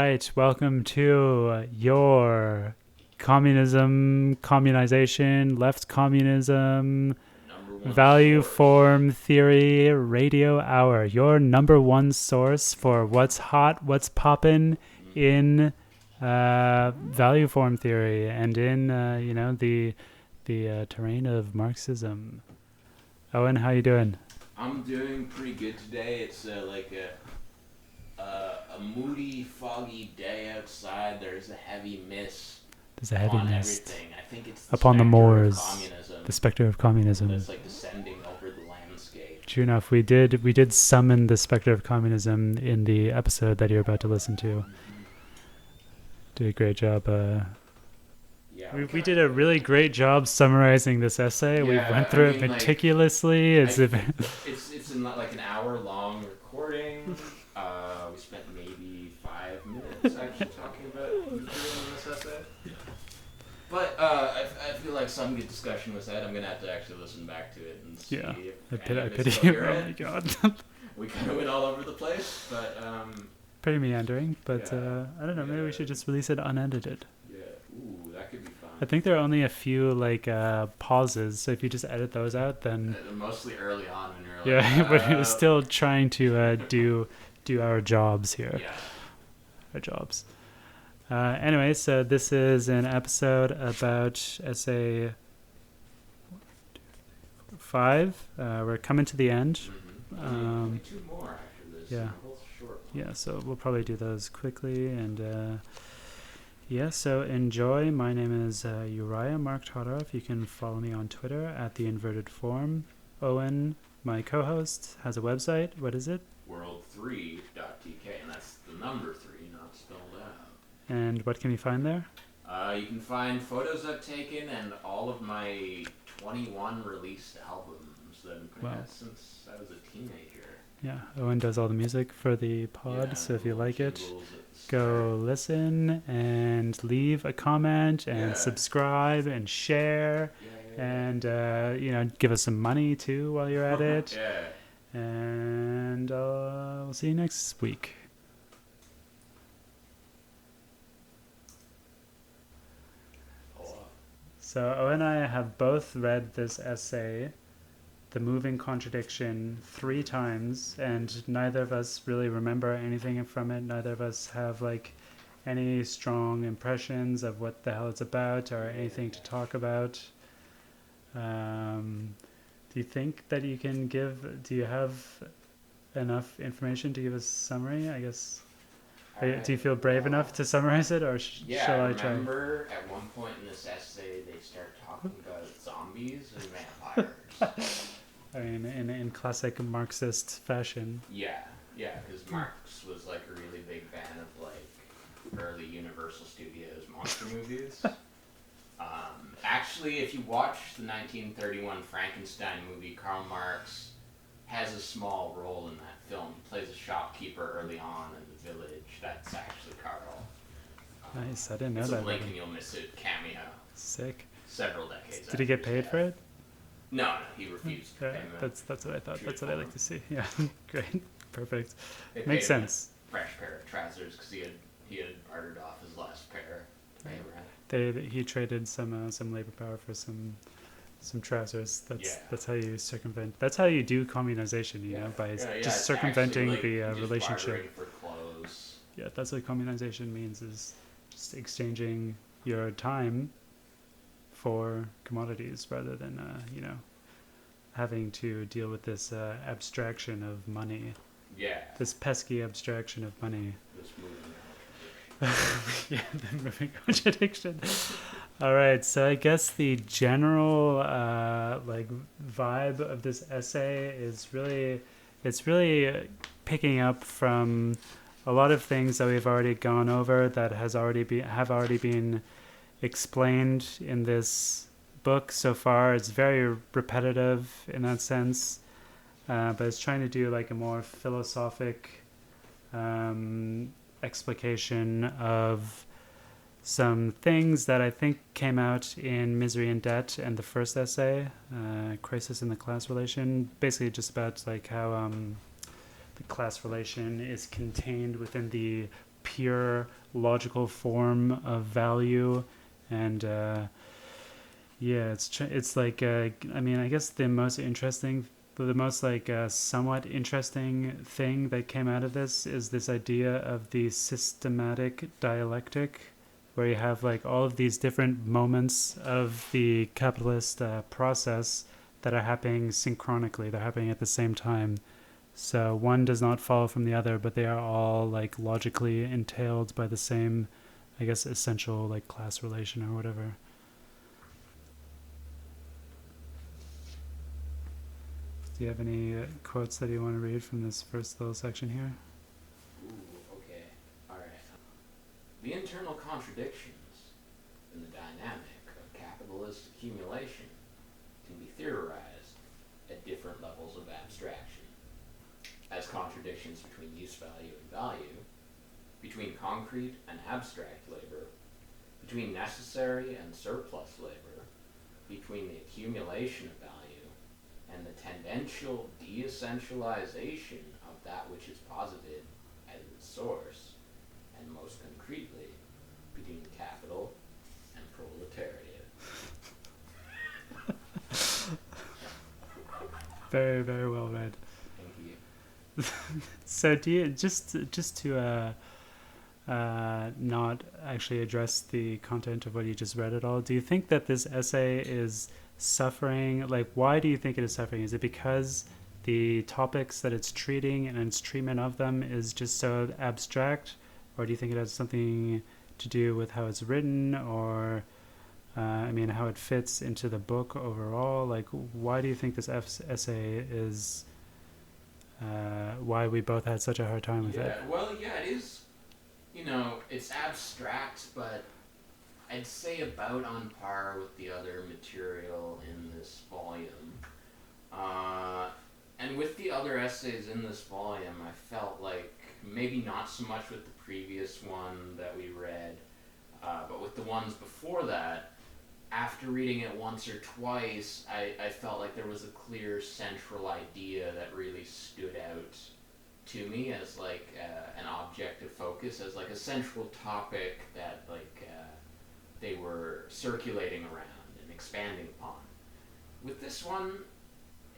right, welcome to your communization, left communism, value form theory radio hour. Your number one source for what's hot, what's poppin' in value form theory and in the terrain of Marxism. Owen, how you doing? I'm doing pretty good today. It's like a moody, foggy day outside. There's a heavy mist There's a heavy on mist everything. I think it's upon the specter of moors. communism The specter of communism. that's like descending over the landscape. True enough, we did summon the specter of communism in the episode that you're about to listen to. Did a great job. We did a really great job summarizing this essay. We went through it meticulously. It's in like an hour-long recording. We spent maybe 5 minutes actually talking about this essay. But I feel like some good discussion was had. I'm gonna have to actually listen back to it and see. I pity you. Oh my god. We kind of went all over the place, but pretty meandering. But I don't know. Maybe we should just release it unedited. Yeah. Ooh, that could be fun. I think there are only a few pauses, so if you just edit those out, then mostly early on when you're like, but we're still trying to do our jobs here. Yeah. Our jobs. Anyway, so this is an episode about essay 5. We're coming to the end. Only 2 more after this. Yeah. Both short. Yeah, so we'll probably do those quickly. And so enjoy. My name is Uriah Mark Todorov. You can follow me on Twitter at The Inverted Form. Owen, my co-host, has a website. What is it? World3.tk, and that's the number 3, not spelled out. And what can you find there? You can find photos I've taken and all of my 21 released albums that I've been out since I was a teenager. Yeah, Owen does all the music for the pod, so if you like it, go listen and leave a comment and subscribe and share and give us some money too while you're at it. And we'll see you next week. So Owen and I have both read this essay, The Moving Contradiction, 3 times, and neither of us really remember anything from it. Neither of us have any strong impressions of what the hell it's about or anything to talk about. Do you think that you can do you have enough information to give us a summary, I guess? Do you feel brave enough to summarize it, or shall I try? I remember at one point in this essay they start talking about zombies and vampires. I mean, in classic Marxist fashion. Yeah, because Marx was a really big fan of early Universal Studios monster movies. Actually, if you watch the 1931 Frankenstein movie, Karl Marx has a small role in that film. He plays a shopkeeper early on in the village. That's actually Karl. Nice, I didn't know it's that. It's a blink and you'll miss it cameo. Sick. Several decades. Did he get paid for it? No, he refused to pay him. That's what I thought. That's what I like to see. Yeah, great, perfect. They Makes sense. Fresh pair of trousers because he had bartered off his last pair. He traded some labor power for some trousers. That's how you circumvent. That's how you do communization. You know, by just circumventing the relationship. For clothes. Yeah, that's what communization means: is just exchanging your time for commodities rather than having to deal with this abstraction of money. Yeah. This pesky abstraction of money. This moving yeah, the moving contradiction. All right, so I guess the general vibe of this essay is really picking up from a lot of things that we've already gone over that have already been explained in this book so far. It's very repetitive in that sense, but it's trying to do a more philosophic explication of some things that I think came out in Misery and Debt and the first essay, Crisis in the Class Relation, basically just about how the class relation is contained within the pure logical form of value, and it's like I mean, I guess the most somewhat interesting thing that came out of this is this idea of the systematic dialectic, where you have like all of these different moments of the capitalist process that are happening synchronically. They're happening at the same time. So one does not follow from the other, but they are all like logically entailed by the same, I guess, essential like class relation or whatever. Do you have any quotes that you want to read from this first little section here? Ooh, okay. All right. The internal contradictions in the dynamic of capitalist accumulation can be theorized at different levels of abstraction, as contradictions between use value and value, between concrete and abstract labor, between necessary and surplus labor, between the accumulation of value and the tendential de-essentialization of that which is posited as its source, and most concretely, between capital and proletariat. Very, very well read. Thank you. So do you just to not actually address the content of what you just read at all, do you think that this essay is suffering? Like, why do you think it is suffering? Is it because the topics that it's treating and its treatment of them is just so abstract, or do you think it has something to do with how it's written, or I mean, how it fits into the book overall? Like, why do you think this essay is why we both had such a hard time with it? Well, it is, it's abstract, but I'd say about on par with the other material in this volume. And with the other essays in this volume, I felt like maybe not so much with the previous one that we read, but with the ones before that, after reading it once or twice, I felt like there was a clear central idea that really stood out to me as like an object of focus, as like a central topic that like they were circulating around and expanding upon. With this one,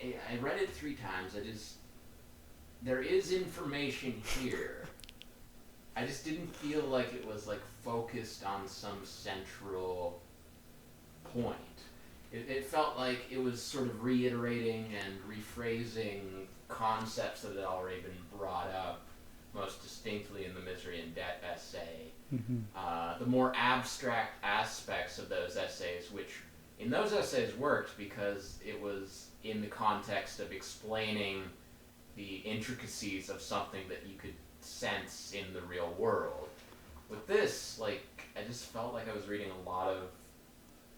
I read it 3 times. There is information here. I just didn't feel like it was like focused on some central point. It felt like it was sort of reiterating and rephrasing concepts that had already been brought up, most distinctly in the Misery and Debt essay. The more abstract aspects of those essays, which in those essays worked because it was in the context of explaining the intricacies of something that you could sense in the real world. With this, like, I just felt like I was reading a lot of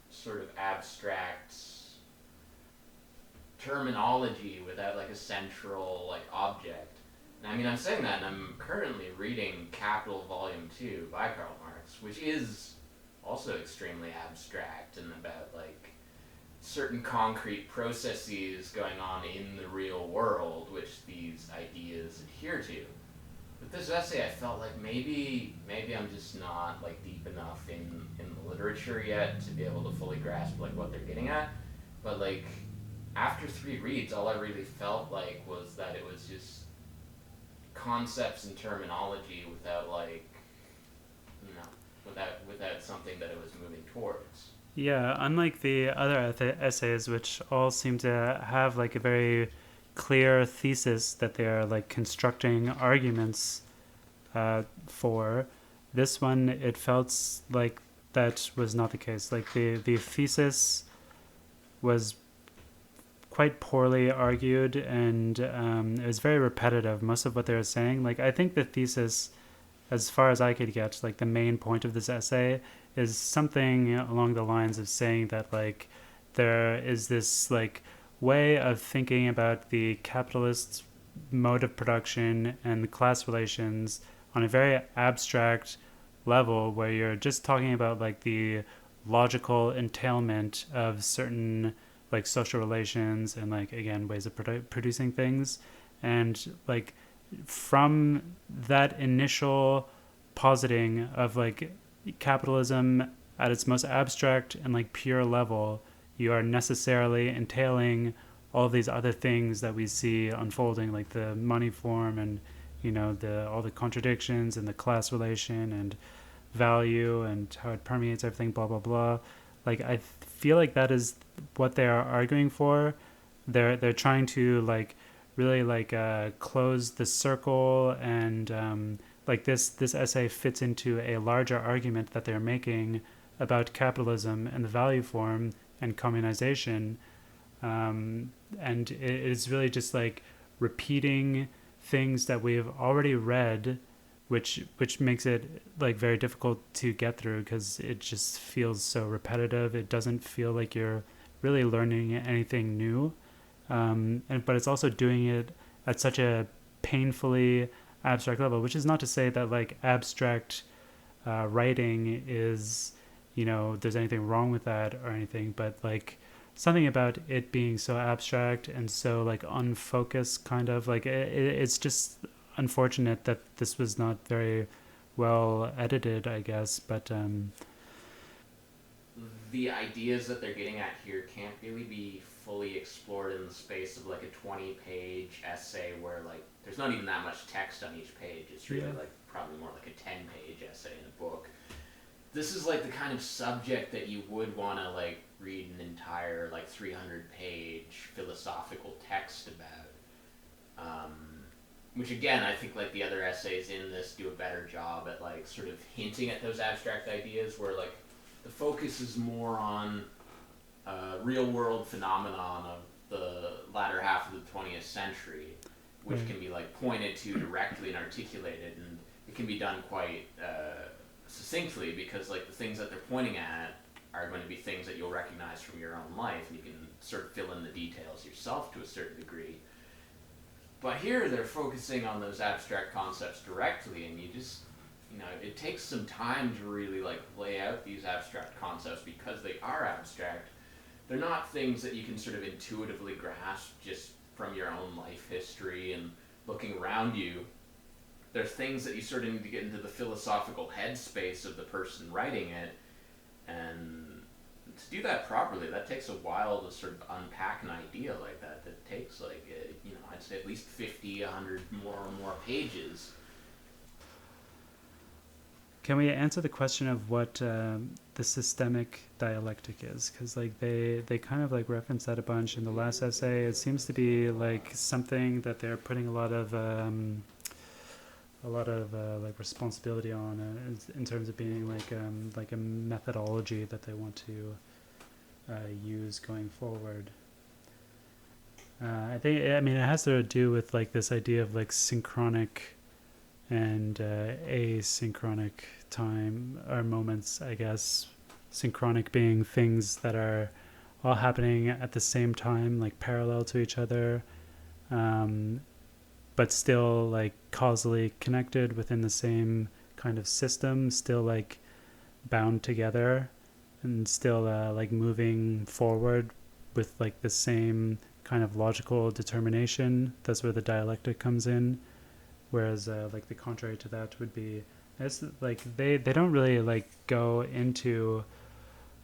sort of abstract terminology without like a central like object. And I mean, I'm saying that, and I'm currently reading Capital Volume 2 by Karl Marx, which is also extremely abstract and about like certain concrete processes going on in the real world which these ideas adhere to. With this essay, I felt like maybe I'm just not like deep enough in the literature yet to be able to fully grasp like what they're getting at. But like after 3 reads, all I really felt like was that it was just concepts and terminology without like, without something that it was moving towards. Yeah, unlike the other essays, which all seem to have like a very clear thesis that they are like constructing arguments for, this one, it felt like that was not the case. Like the thesis was quite poorly argued, and it was very repetitive, most of what they were saying. Like, I think the thesis, as far as I could get, like the main point of this essay is something along the lines of saying that like there is this like way of thinking about the capitalist mode of production and class relations on a very abstract level, where you're just talking about like the logical entailment of certain like social relations and like, again, ways of producing things. And like from that initial positing of like capitalism at its most abstract and like pure level, you are necessarily entailing all of these other things that we see unfolding, like the money form and the all the contradictions and the class relation and value and how it permeates everything, blah blah blah. Like I feel like that is what they are arguing for. They're trying to like really like close the circle, and like this essay fits into a larger argument that they're making about capitalism and the value form and communization, and it is really just like repeating things that we've already read, which makes it like very difficult to get through because it just feels so repetitive. It doesn't feel like you're really learning anything new, but it's also doing it at such a painfully abstract level, which is not to say that like abstract writing is, there's anything wrong with that or anything, but like something about it being so abstract and so like unfocused, kind of like it's just unfortunate that this was not very well edited, I guess, but the ideas that they're getting at here can't really be fully explored in the space of like a 20-page essay where like there's not even that much text on each page. It's really like probably more like a 10-page essay in a book. This is like the kind of subject that you would want to like read an entire like 300-page philosophical text about. Which again, I think like the other essays in this do a better job at like sort of hinting at those abstract ideas where like the focus is more on real world phenomenon of the latter half of the 20th century, which can be like pointed to directly and articulated, and it can be done quite succinctly because like the things that they're pointing at are going to be things that you'll recognize from your own life, and you can sort of fill in the details yourself to a certain degree. But here they're focusing on those abstract concepts directly, and you just, it takes some time to really like lay out these abstract concepts because they are abstract. They're not things that you can sort of intuitively grasp just from your own life history and looking around you. They're things that you sort of need to get into the philosophical headspace of the person writing it, and to do that properly, that takes a while to sort of unpack an idea like that. That takes like, I'd say at least 50, 100 more pages. Can we answer the question of what the systemic dialectic is? Because like they kind of like reference that a bunch in the last essay. It seems to be like something that they're putting a lot of like responsibility on in terms of being like a methodology that they want to use going forward. I mean it has to do with like this idea of like synchronic and asynchronic time or moments, I guess. Synchronic being things that are all happening at the same time, like parallel to each other, but still like causally connected within the same kind of system, still like bound together and still like moving forward with like the same kind of logical determination. That's where the dialectic comes in. Whereas like the contrary to that would be, it's like they don't really like go into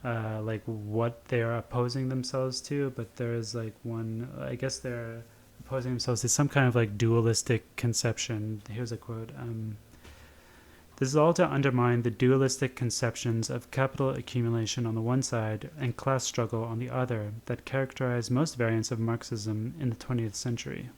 like what they're opposing themselves to, but there is like one, I guess they're opposing themselves to some kind of like dualistic conception. Here's a quote. This is all to undermine the dualistic conceptions of capital accumulation on the one side and class struggle on the other that characterize most variants of Marxism in the 20th century.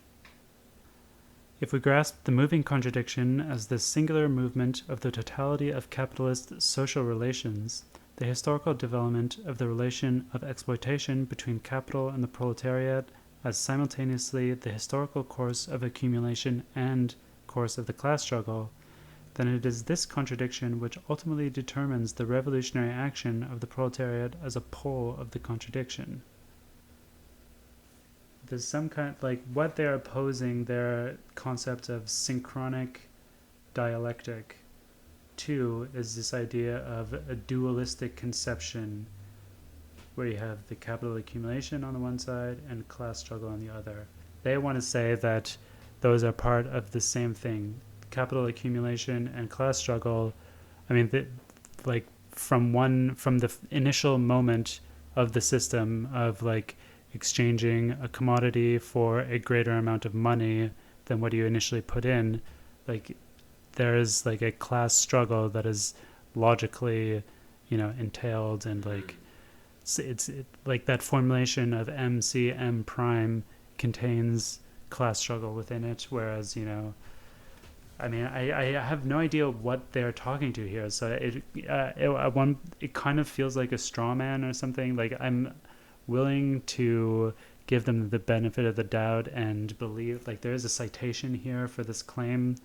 If we grasp the moving contradiction as the singular movement of the totality of capitalist social relations, the historical development of the relation of exploitation between capital and the proletariat as simultaneously the historical course of accumulation and course of the class struggle, then it is this contradiction which ultimately determines the revolutionary action of the proletariat as a pole of the contradiction. There's some kind, like what they're opposing their concept of synchronic dialectic to is this idea of a dualistic conception where you have the capital accumulation on the one side and class struggle on the other. They want to say that those are part of the same thing. capital accumulation and class struggle, I mean, like from the initial moment of the system of like exchanging a commodity for a greater amount of money than what you initially put in, like there is like a class struggle that is logically, entailed, and like it's like that formulation of MCM prime contains class struggle within it, whereas I mean, I have no idea what they're talking to here. So it kind of feels like a straw man or something. Like I'm willing to give them the benefit of the doubt and believe like there is a citation here for this claim,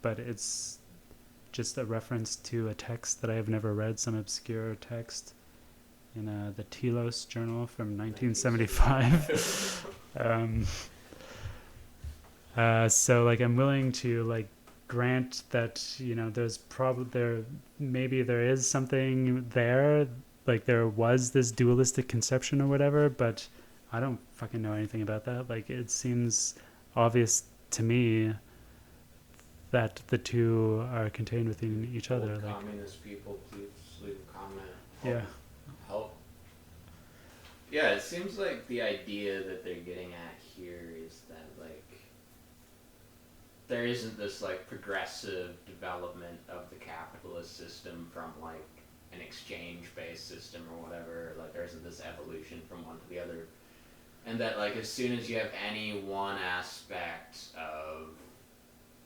but it's just a reference to a text that I have never read, some obscure text in the Telos Journal from 1975. So like I'm willing to like grant that there's maybe there is something there, like there was this dualistic conception or whatever, but I don't fucking know anything about that. Like it seems obvious to me that the two are contained within each other. Like communist people, please leave a comment. Help. Yeah, it seems like the idea that they're getting at here is that like there isn't this like progressive development of the capitalist system from like an exchange-based system or whatever. Like there isn't this evolution from one to the other, and that like as soon as you have any one aspect of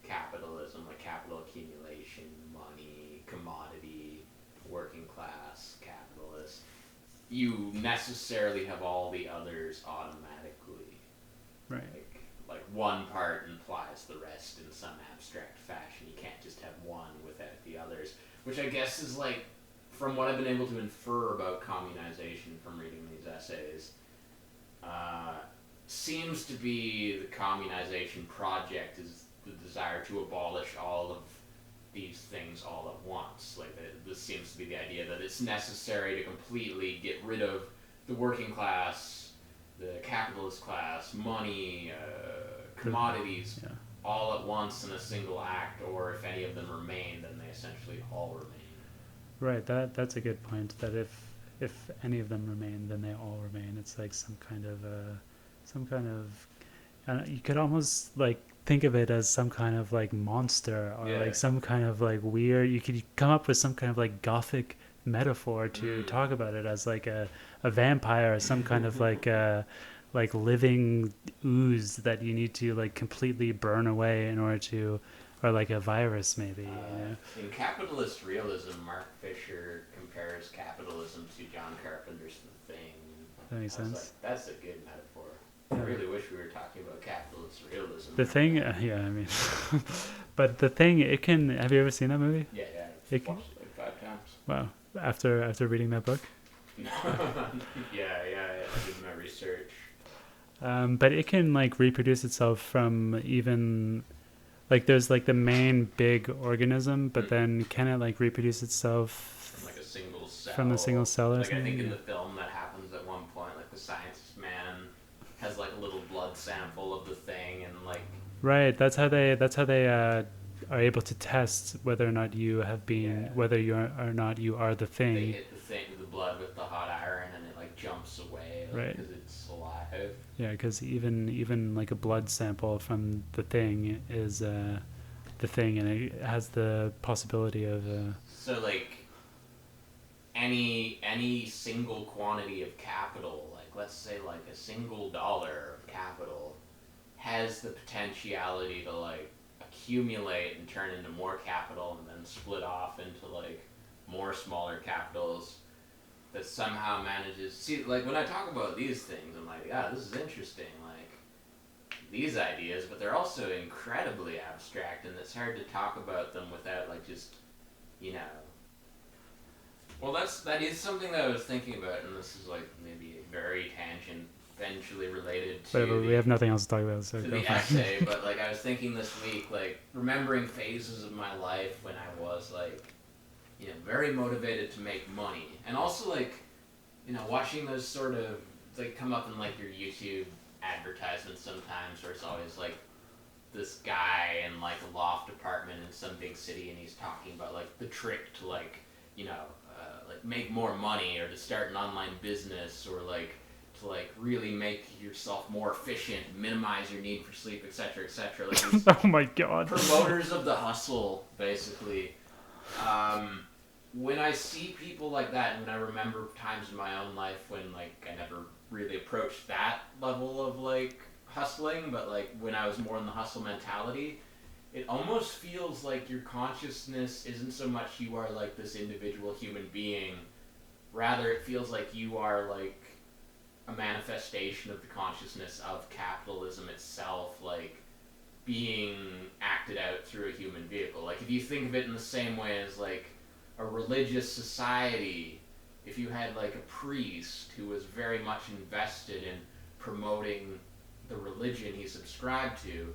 capitalism, like capital accumulation, money, commodity, working class, capitalist, you necessarily have all the others automatically. Right. Like one part implies the rest in some abstract fashion. You can't just have one without the others, which I guess is like, from what I've been able to infer about communization from reading these essays, seems to be the communization project is the desire to abolish all of these things all at once. Like this seems to be the idea that it's necessary to completely get rid of the working class, the capitalist class, money, commodities, all at once in a single act, or if any of them remain, then they essentially all remain. Right, that's a good point, that if any of them remain, then they all remain. It's like some kind of you could almost like think of it as some kind of like monster, or like some kind of like weird, you could come up with some kind of like gothic metaphor to talk about it, as like a vampire, or some kind of like living ooze that you need to like completely burn away in order to, or like a virus maybe. In capitalist realism, Mark Fisher compares capitalism to John Carpenter's The Thing. That makes sense. Like, that's a good metaphor. I really wish we were talking about capitalist realism. The Thing, I mean, but The Thing, it can. Have you ever seen that movie? Yeah, I've watched it like 5 times. Wow, after reading that book. yeah, I did my research. But it can like reproduce itself from even like there's like the main big organism, but then can it like reproduce itself from like a single cell? From a single cell or like something? I think in the film that happens at one point, like the scientist man has like a little blood sample of the thing, and like right. That's how they are able to test whether or not you have been whether you are or not you are the thing. They hit the blood with the hot iron, and it like jumps away, like, right? Because it's alive. Yeah, because even like a blood sample from the thing is the thing, and it has the possibility of. So like any single quantity of capital, like let's say like a single dollar of capital, has the potentiality to like accumulate and turn into more capital, and then split off into like more smaller capitals that somehow manages. See, like when I talk about these things, I'm like, yeah, this is interesting, like these ideas, but they're also incredibly abstract, and it's hard to talk about them without like just, Well, that is something that I was thinking about, and this is like maybe very tangentially related to. Whatever, we have nothing else to talk about, so to the essay, but like I was thinking this week, like remembering phases of my life when I was like, very motivated to make money, and also like, watching those sort of like come up in like your YouTube advertisements sometimes, where it's always like this guy in like a loft apartment in in some big city, and he's talking about like the trick to like like make more money, or to start an online business, or like to like really make yourself more efficient, minimize your need for sleep, etc., etc. Like these Oh my god. promoters of the hustle, basically. When I see people like that, and when I remember times in my own life when like I never really approached that level of like hustling, but like when I was more in the hustle mentality, it almost feels like your consciousness isn't so much you are like this individual human being, rather it feels like you are like a manifestation of the consciousness of capitalism itself, like being acted out through a human vehicle. Like if you think of it in the same way as like a religious society, if you had like a priest who was very much invested in promoting the religion he subscribed to,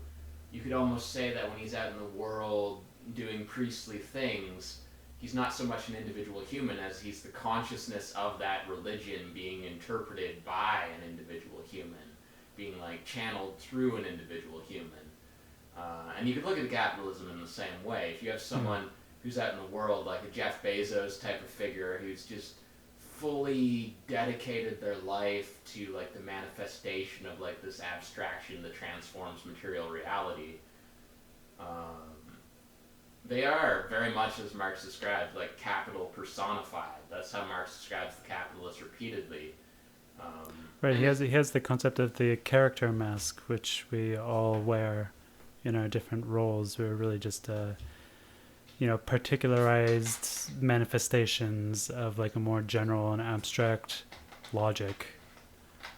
you could almost say that when he's out in the world doing priestly things, he's not so much an individual human as he's the consciousness of that religion being interpreted by an individual human, being like channeled through an individual human. And you could look at capitalism in the same way. If you have someone who's out in the world, like a Jeff Bezos type of figure, who's just fully dedicated their life to like the manifestation of like this abstraction that transforms material reality, they are very much, as Marx described, like capital personified. That's how Marx describes the capitalist repeatedly. Right, he has the concept of the character mask, which we all wear in our different roles. We're really just particularized manifestations of like a more general and abstract logic.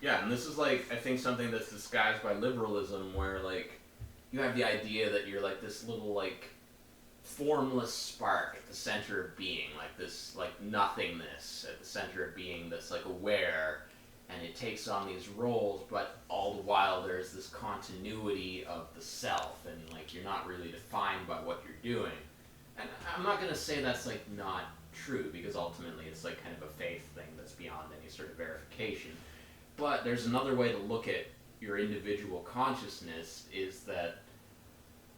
Yeah, and this is like, I think, something that's disguised by liberalism, where like you have the idea that you're like this little like formless spark at the center of being, like this like nothingness at the center of being that's like aware, and it takes on these roles, but all the while there's this continuity of the self, and like you're not really defined by what you're doing. And I'm not going to say that's like not true, because ultimately it's like kind of a faith thing that's beyond any sort of verification. But there's another way to look at your individual consciousness, is that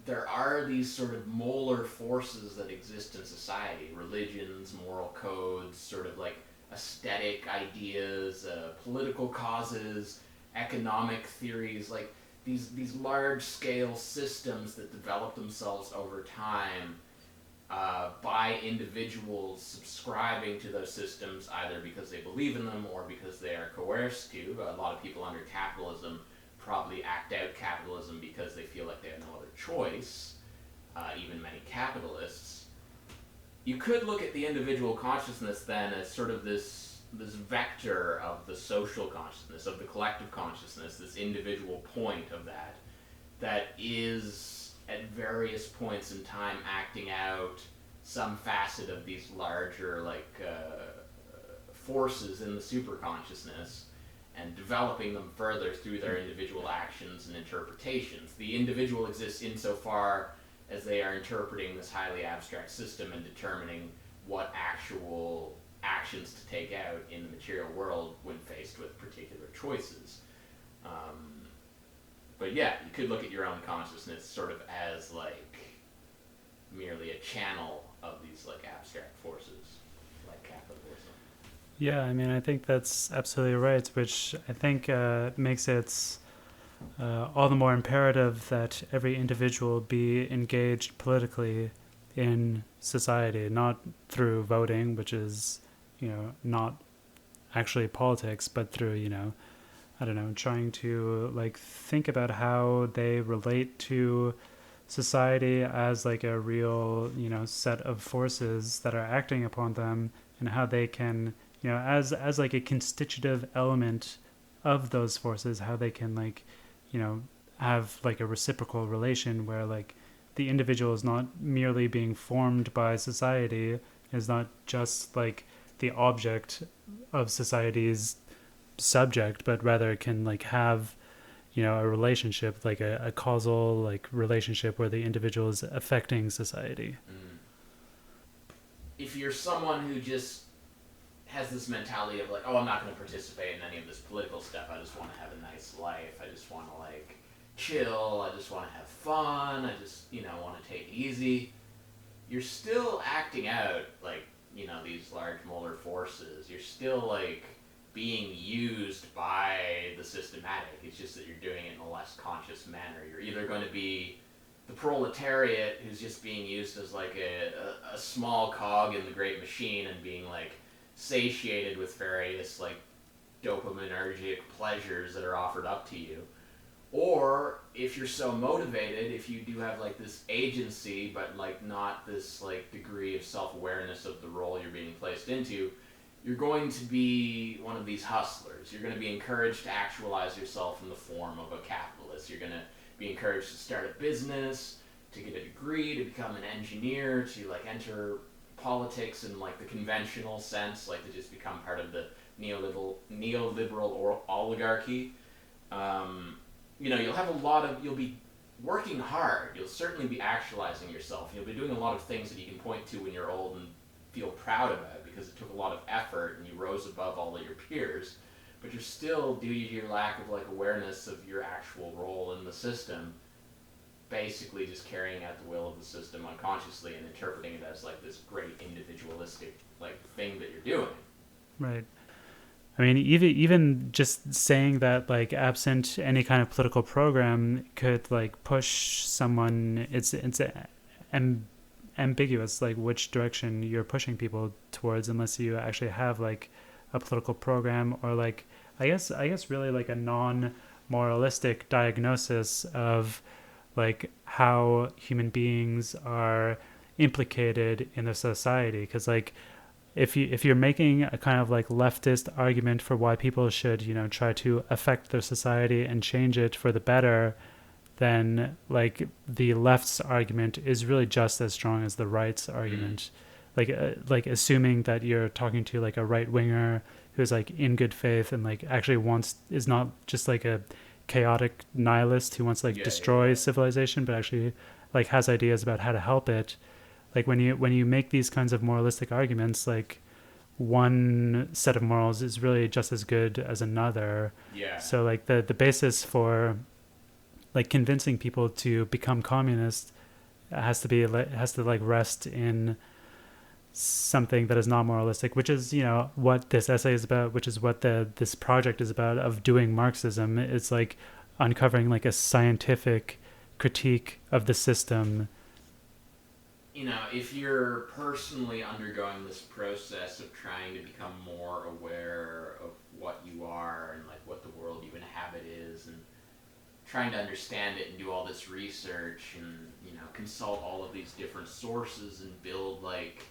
there are these sort of molar forces that exist in society, religions, moral codes, sort of like aesthetic ideas, political causes, economic theories, like these large-scale systems that develop themselves over time by individuals subscribing to those systems, either because they believe in them or because they are coerced to. A lot of people under capitalism probably act out capitalism because they feel like they have no other choice, even many capitalists. You could look at the individual consciousness then as sort of this vector of the social consciousness, of the collective consciousness, this individual point of that is at various points in time acting out some facet of these larger forces in the superconsciousness, and developing them further through their individual actions and interpretations. The individual exists insofar as they are interpreting this highly abstract system and determining what actual actions to take out in the material world when faced with particular choices. But yeah, you could look at your own consciousness sort of as like merely a channel of these like abstract forces, like capitalism. Yeah, I mean, I think that's absolutely right, which I think makes it all the more imperative that every individual be engaged politically in society, not through voting, which is, not actually politics, but through, I don't know, trying to like think about how they relate to society as like a real, set of forces that are acting upon them, and how they can, as like a constitutive element of those forces, how they can like, have like a reciprocal relation where like the individual is not merely being formed by society, is not just like the object of society's subject, but rather can like have, a relationship, like a causal like relationship where the individual is affecting society. If you're someone who just has this mentality of like, oh, I'm not going to participate in any of this political stuff, I just want to have a nice life, I just want to like chill, I just want to have fun, I just want to take it easy, you're still acting out like, you know, these large molar forces. You're still like being used by the systematic. It's just that you're doing it in a less conscious manner. You're either going to be the proletariat who's just being used as like a small cog in the great machine and being like satiated with various like dopaminergic pleasures that are offered up to you. Or if you're so motivated, if you do have like this agency but like not this like degree of self-awareness of the role you're being placed into, you're going to be one of these hustlers. You're going to be encouraged to actualize yourself in the form of a capitalist. You're going to be encouraged to start a business, to get a degree, to become an engineer, to like enter politics in like the conventional sense, like to just become part of the neoliberal oligarchy. You know, you'll be working hard. You'll certainly be actualizing yourself. You'll be doing a lot of things that you can point to when you're old and feel proud about because it took a lot of effort and you rose above all of your peers. But you're still, due to your lack of like awareness of your actual role in the system, basically just carrying out the will of the system unconsciously and interpreting it as like this great individualistic like thing that you're doing. Right. I mean, even just saying that, like, absent any kind of political program could, like, push someone. It's ambiguous, like, which direction you're pushing people towards, unless you actually have like a political program or like, I guess really like a non-moralistic diagnosis of like how human beings are implicated in the society. Because like, if you're making a kind of like leftist argument for why people should, you know, try to affect their society and change it for the better, then like the left's argument is really just as strong as the right's argument. Like assuming that you're talking to like a right winger who's like in good faith and like actually is not just like a chaotic nihilist who wants to like destroy civilization, but actually like has ideas about how to help it. Like when you make these kinds of moralistic arguments, like one set of morals is really just as good as another. Yeah. So like the basis for like convincing people to become communist has to like rest in something that is not moralistic, which is, you know, what this essay is about, which is what this project is about of doing Marxism. It's like uncovering like a scientific critique of the system. You know, if you're personally undergoing this process of trying to become more aware of what you are and like what the world you inhabit is, and trying to understand it and do all this research and, you know, consult all of these different sources and build like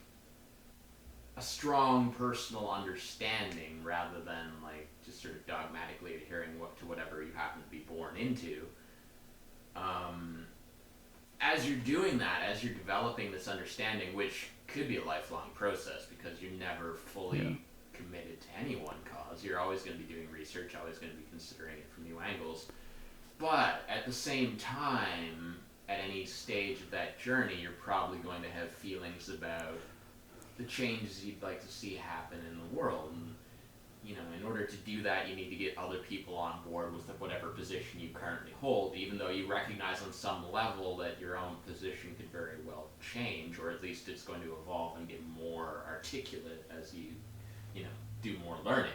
a strong personal understanding rather than like just sort of dogmatically adhering to whatever you happen to be born into. As you're doing that, as you're developing this understanding, which could be a lifelong process because you're never fully committed to any one cause, you're always going to be doing research, always going to be considering it from new angles. But at the same time, at any stage of that journey, you're probably going to have feelings about the changes you'd like to see happen in the world. And, you know, in order to do that, you need to get other people on board with whatever position you currently hold, even though you recognize on some level that your own position could very well change, or at least it's going to evolve and get more articulate as you know, do more learning.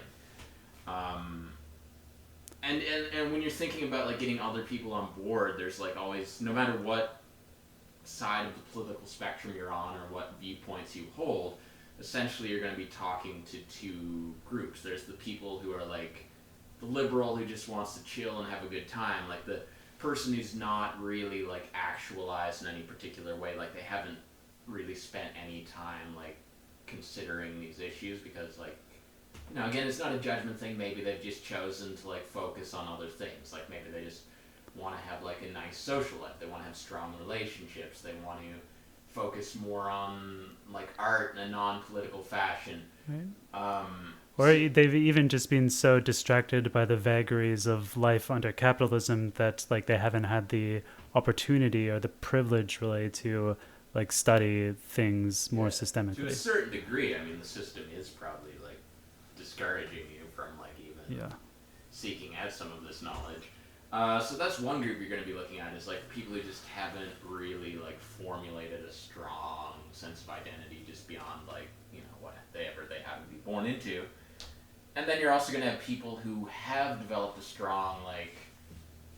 And when you're thinking about like getting other people on board, there's like always, no matter what side of the political spectrum you're on or what viewpoints you hold, essentially you're going to be talking to two groups. There's the people who are like the liberal who just wants to chill and have a good time, like the person who's not really like actualized in any particular way, like they haven't really spent any time like considering these issues because like, you know, again, it's not a judgment thing. Maybe they've just chosen to like focus on other things. Like maybe they just want to have like a nice social life. They want to have strong relationships. They want to focus more on like art in a non-political fashion. Right. Or they've even just been so distracted by the vagaries of life under capitalism that like they haven't had the opportunity or the privilege really to like study things more systemically. To a certain degree, I mean, the system is probably like discouraging you from like even seeking out some of this knowledge. So that's one group you're going to be looking at, is like people who just haven't really like formulated a strong sense of identity just beyond like, you know, whatever they happen to be born into. And then you're also going to have people who have developed a strong like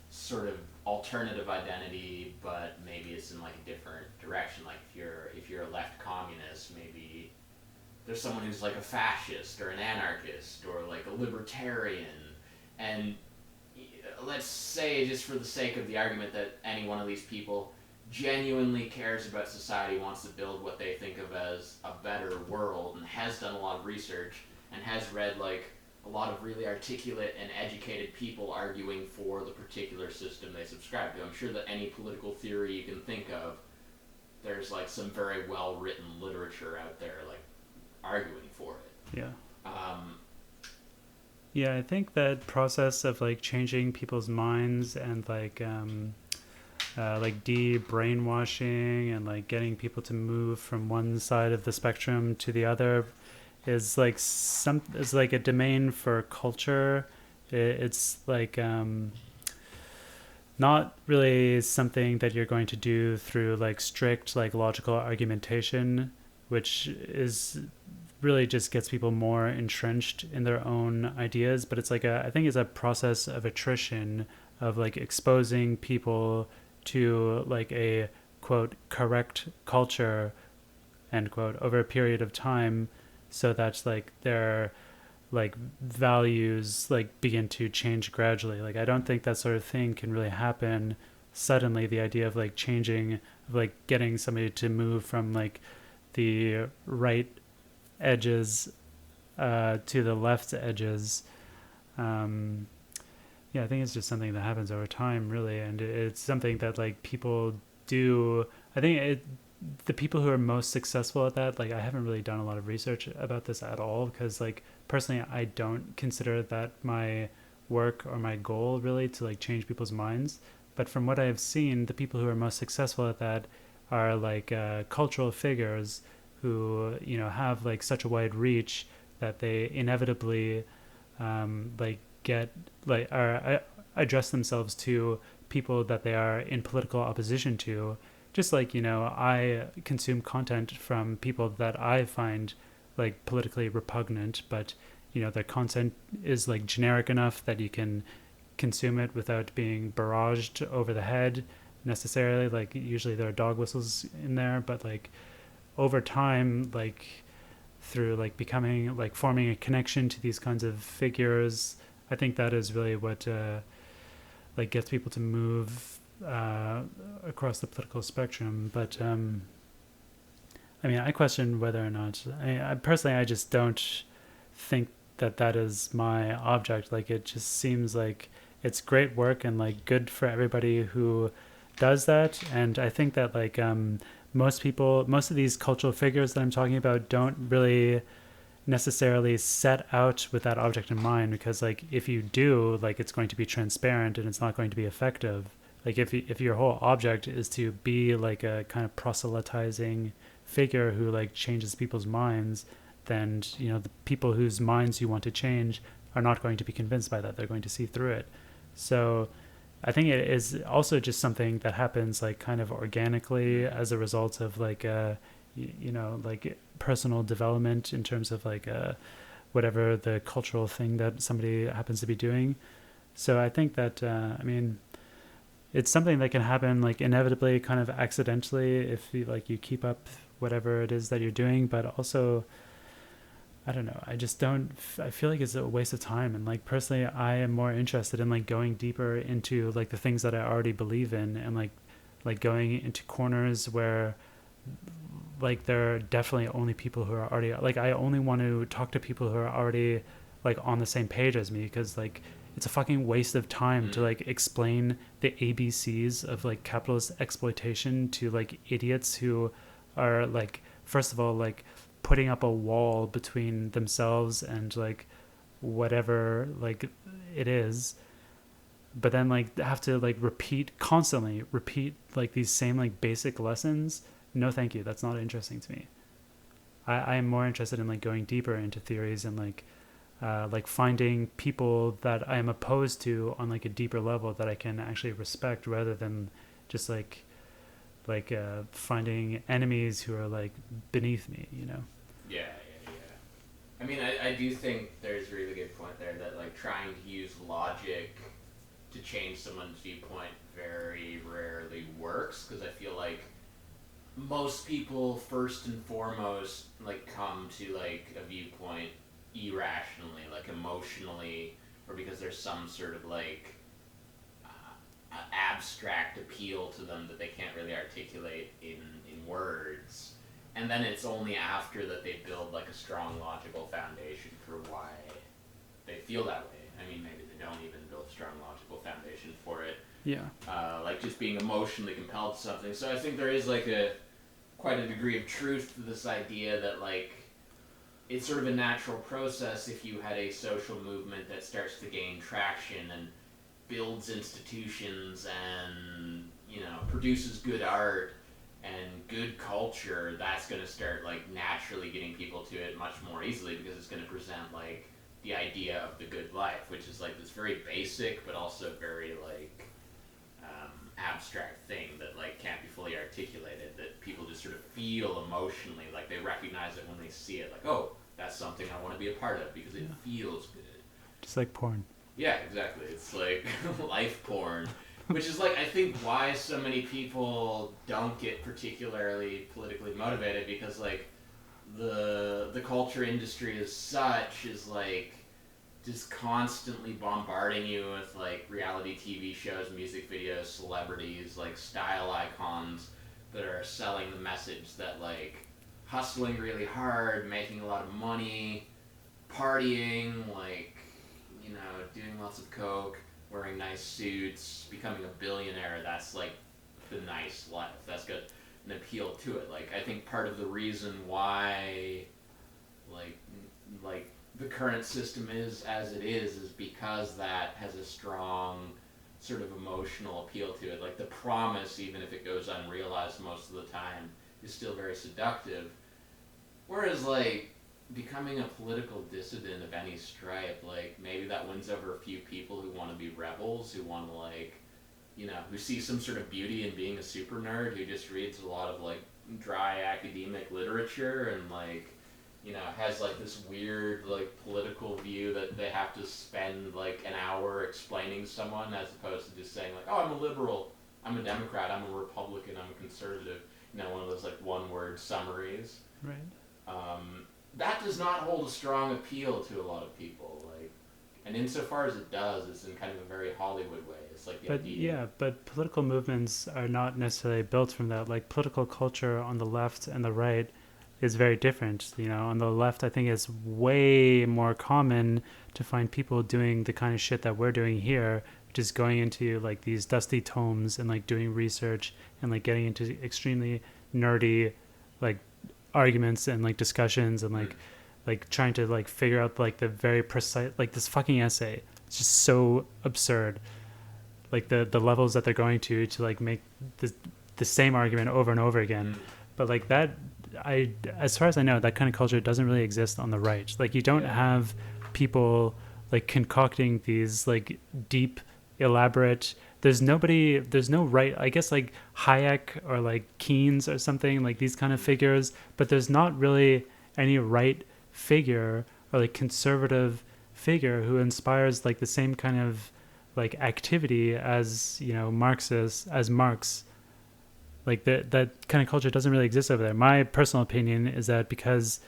sort of alternative identity, but maybe it's in like a different direction. Like if you're a left communist, maybe there's someone who's like a fascist or an anarchist or like a libertarian. And let's say, just for the sake of the argument, that any one of these people genuinely cares about society, wants to build what they think of as a better world, and has done a lot of research and has read like a lot of really articulate and educated people arguing for the particular system they subscribe to. I'm sure that any political theory you can think of, there's like some very well written literature out there like arguing for it. Yeah. Yeah, I think that process of like changing people's minds and like de-brainwashing and like getting people to move from one side of the spectrum to the other is like a domain for culture. It's like not really something that you're going to do through like strict like logical argumentation, which is really just gets people more entrenched in their own ideas. But it's like I think it's a process of attrition, of like exposing people to like a quote correct culture end quote over a period of time, so that like their like values like begin to change gradually. Like I don't think that sort of thing can really happen suddenly. The idea of like changing, of like getting somebody to move from like the right edges to the left edges, yeah, I think it's just something that happens over time, really. And it's something that like people do. I think the people who are most successful at that, like I haven't really done a lot of research about this at all, because like personally I don't consider that my work or my goal really to like change people's minds. But from what I've seen, the people who are most successful at that are like cultural figures who, you know, have like such a wide reach that they inevitably like get like are address themselves to people that they are in political opposition to. Just like, you know, I consume content from people that I find like politically repugnant, but you know their content is like generic enough that you can consume it without being barraged over the head necessarily. Like usually there are dog whistles in there, but like over time, like through like becoming like forming a connection to these kinds of figures, I think that is really what like gets people to move across the political spectrum. But I mean, I question whether or not I personally, I just don't think that that is my object. Like it just seems like it's great work and like good for everybody who does that. And I think that like most of these cultural figures that I'm talking about don't really necessarily set out with that object in mind, because like if you do, like it's going to be transparent and it's not going to be effective. Like if your whole object is to be like a kind of proselytizing figure who like changes people's minds, then you know the people whose minds you want to change are not going to be convinced by that. They're going to see through it. So I think it is also just something that happens like kind of organically as a result of like you know, like personal development in terms of like whatever the cultural thing that somebody happens to be doing. So I think that I mean, it's something that can happen like inevitably, kind of accidentally, if you like you keep up whatever it is that you're doing. But also, I don't know, I just don't, I feel like it's a waste of time. And like personally, I am more interested in like going deeper into like the things that I already believe in, and like going into corners where like there are definitely only people who are already like, I only want to talk to people who are already like on the same page as me, because like it's a fucking waste of time to like explain the ABCs of like capitalist exploitation to like idiots who are like, first of all, like putting up a wall between themselves and like whatever like it is, but then like have to like constantly repeat like these same like basic lessons. No thank you, that's not interesting to me. I am more interested in like going deeper into theories and like like finding people that I am opposed to on like a deeper level that I can actually respect, rather than just finding enemies who are like beneath me, you know? Yeah. I mean, I do think there's a really good point there that like trying to use logic to change someone's viewpoint very rarely works, because I feel like most people first and foremost like come to like a viewpoint irrationally, like emotionally, or because there's some sort of like abstract appeal to them that they can't really articulate in words. And then it's only after that they build like a strong logical foundation for why they feel that way. I mean, maybe they don't even build a strong logical foundation for it. Yeah. Like just being emotionally compelled to something. So I think there is like quite a degree of truth to this idea that like it's sort of a natural process if you had a social movement that starts to gain traction and builds institutions and, you know, produces good art and good culture, that's going to start like naturally getting people to it much more easily, because it's going to present like the idea of the good life, which is like this very basic but also very like abstract thing that like can't be fully articulated, that people just sort of feel emotionally, like they recognize it when they see it, like, oh, that's something I want to be a part of because it feels good. Just like porn. Yeah, exactly. It's like life porn, which is like I think why so many people don't get particularly politically motivated, because like the culture industry as such is like just constantly bombarding you with like reality TV shows, music videos, celebrities, like style icons that are selling the message that like hustling really hard, making a lot of money, partying, like, you know, doing lots of coke, wearing nice suits, becoming a billionaire, that's like the nice life. That's got an appeal to it. Like I think part of the reason why like the current system is as it is because that has a strong sort of emotional appeal to it. Like the promise, even if it goes unrealized most of the time, is still very seductive. Whereas like becoming a political dissident of any stripe, like maybe that wins over a few people who want to be rebels, who want to like, you know, who see some sort of beauty in being a super nerd, who just reads a lot of like dry academic literature and like, you know, has like this weird like political view that they have to spend like an hour explaining to someone, as opposed to just saying like, oh, I'm a liberal, I'm a Democrat, I'm a Republican, I'm a conservative, you know, one of those like one word summaries. Right. That does not hold a strong appeal to a lot of people, like, and insofar as it does, it's in kind of a very Hollywood way. It's like the idea. Yeah, but political movements are not necessarily built from that. Like political culture on the left and the right is very different. You know, on the left, I think it's way more common to find people doing the kind of shit that we're doing here, which is going into like these dusty tomes and like doing research and like getting into extremely nerdy like arguments and like discussions and like trying to like figure out like the very precise, like this fucking essay. It's just so absurd. Like the levels that they're going to like make the same argument over and over again. But like that, as far as I know, that kind of culture doesn't really exist on the right. Like you don't have people like concocting these like deep, elaborate. There's no right. I guess like Hayek or like Keynes or something, like these kind of figures. But there's not really any right figure or like conservative figure who inspires like the same kind of like activity as, you know, Marx. Like that kind of culture doesn't really exist over there. My personal opinion is that because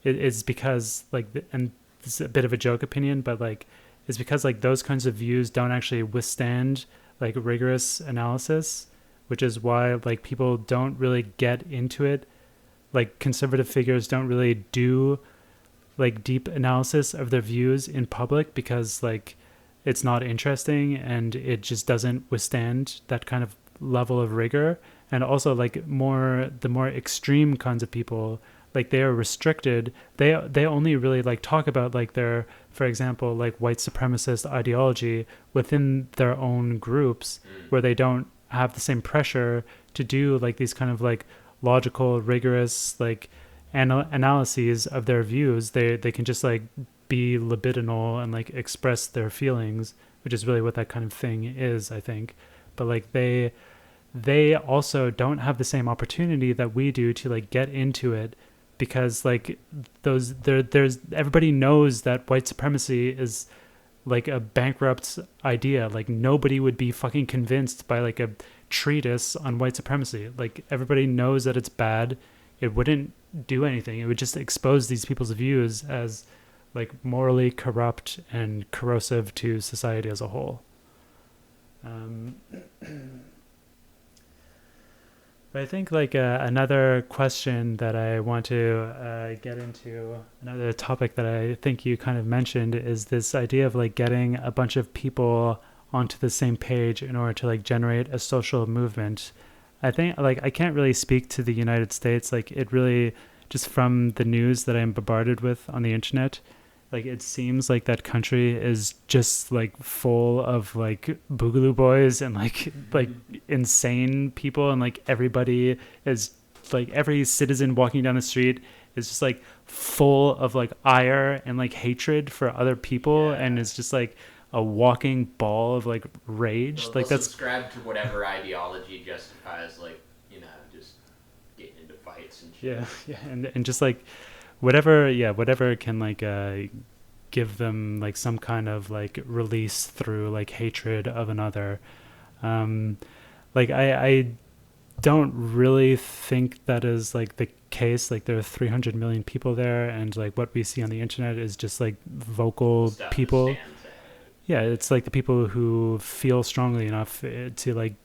like, and this is a bit of a joke opinion, but like it's because like those kinds of views don't actually withstand like rigorous analysis, which is why like people don't really get into it. Like conservative figures don't really do like deep analysis of their views in public because like it's not interesting and it just doesn't withstand that kind of level of rigor. And also like the more extreme kinds of people, like they are restricted. They only really like talk about like their, for example, like white supremacist ideology within their own groups, where they don't have the same pressure to do like these kind of like logical, rigorous like analyses of their views. They can just like be libidinal and like express their feelings, which is really what that kind of thing is, I think. But like they also don't have the same opportunity that we do to like get into it, because like there's everybody knows that white supremacy is like a bankrupt idea. Like nobody would be fucking convinced by like a treatise on white supremacy. Like everybody knows that it's bad. It wouldn't do anything. It would just expose these people's views as like morally corrupt and corrosive to society as a whole. But I think like another question that I want to get into, another topic that I think you kind of mentioned, is this idea of like getting a bunch of people onto the same page in order to like generate a social movement. I think like I can't really speak to the United States. Like it really, just from the news that I'm bombarded with on the internet, like it seems like that country is just like full of like boogaloo boys and like insane people, and like everybody is like, every citizen walking down the street is just like full of like ire and like hatred for other people, and it's just like a walking ball of like rage. Well, like that's subscribe to whatever ideology justifies like, you know, just getting into fights and shit. yeah, and just like whatever can like give them like some kind of like release through like hatred of another. Like I don't really think that is like the case. Like there are 300 million people there, and like what we see on the internet is just like vocal Stuff people. Yeah, it's like the people who feel strongly enough to like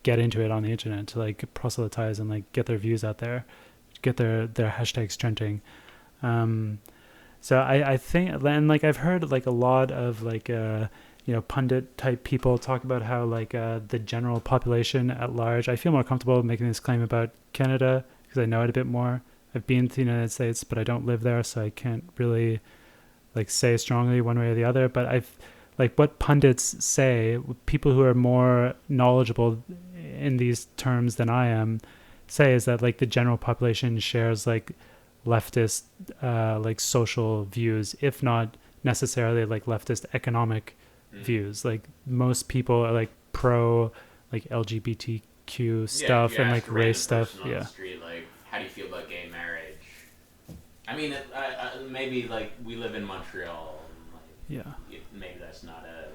get into it on the internet, to like proselytize and like get their views out there, get their hashtags trending. So I think, and like I've heard like a lot of like pundit type people talk about how like the general population at large. I feel more comfortable making this claim about Canada because I know it a bit more. I've been to the United States, but I don't live there, so I can't really like say strongly one way or the other. But I've like what pundits say, people who are more knowledgeable in these terms than I am, say is that like the general population shares like leftist like social views, if not necessarily like leftist economic views. Like most people are like pro like LGBTQ stuff and like race stuff. On the street, like, how do you feel about gay marriage? I mean, maybe like we live in Montreal. And, like, maybe that's not a